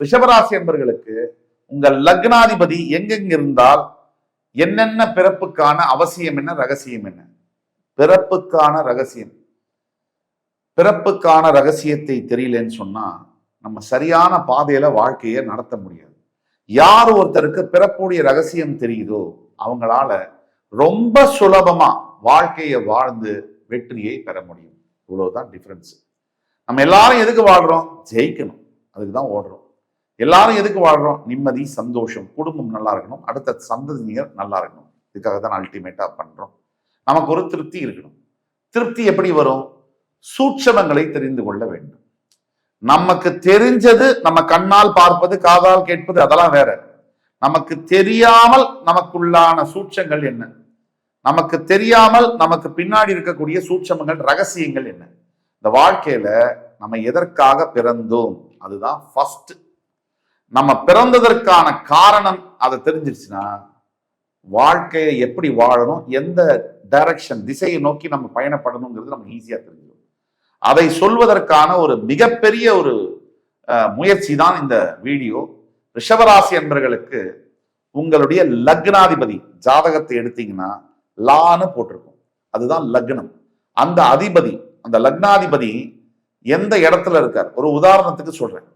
ரிஷபராசி என்பர்களுக்கு உங்கள் லக்னாதிபதி எங்கெங்க இருந்தால் என்னென்ன பிறப்புக்கான அவசியம் என்ன, ரகசியம் என்ன? பிறப்புக்கான ரகசியத்தை தெரியலன்னு சொன்னா நம்ம சரியான பாதையில வாழ்க்கையை நடத்த முடியாது. யார் ஒருத்தருக்கு பிறப்புடைய ரகசியம் தெரியுதோ அவங்களால ரொம்ப சுலபமா வாழ்க்கையை வாழ்ந்து வெற்றியை பெற முடியும். இவ்வளவுதான் டிஃபரன்ஸ். நம்ம எல்லாரும் எதுக்கு வாழ்றோம்? ஜெயிக்கணும். அதுக்கு தான் ஓடுறோம். எல்லாரும் எதுக்கு வாழ்றோம்? நிம்மதி, சந்தோஷம், குடும்பம் நல்லா இருக்கணும், அடுத்த சந்ததியினர் நல்லா இருக்கணும். இதுக்காக தான் அல்டிமேட்டா பண்றோம். நமக்கு ஒரு திருப்தி இருக்கணும். திருப்தி எப்படி வரும்? சூட்சமங்களை தெரிந்து கொள்ள வேண்டும். நமக்கு தெரிஞ்சது நம்ம கண்ணால் பார்ப்பது, காதால் கேட்பது, அதெல்லாம் வேற. நமக்கு தெரியாமல் நமக்குள்ளான சூட்சங்கள் என்ன, நமக்கு தெரியாமல் நமக்கு பின்னாடி இருக்கக்கூடிய சூட்சமங்கள், ரகசியங்கள் என்ன? இந்த வாழ்க்கையில நம்ம எதற்காக பிறந்தோம், அதுதான் ஃபர்ஸ்ட். நம்ம பிறந்ததற்கான காரணம் அதை தெரிஞ்சிருச்சுன்னா வாழ்க்கையை எப்படி வாழணும், எந்த டைரக்ஷன், திசையை நோக்கி நம்ம பயணப்படணுங்கிறது நமக்கு ஈஸியா தெரிஞ்சிடும். அதை சொல்வதற்கான ஒரு மிகப்பெரிய ஒரு முயற்சி தான் இந்த வீடியோ. ரிஷபராசி என்பர்களுக்கு உங்களுடைய லக்னாதிபதி ஜாதகத்தை எடுத்தீங்கன்னா லான்னு போட்டிருக்கும், அதுதான் லக்னம். அந்த அதிபதி, அந்த லக்னாதிபதி எந்த இடத்துல இருக்கார்? ஒரு உதாரணத்துக்கு சொல்றேன்.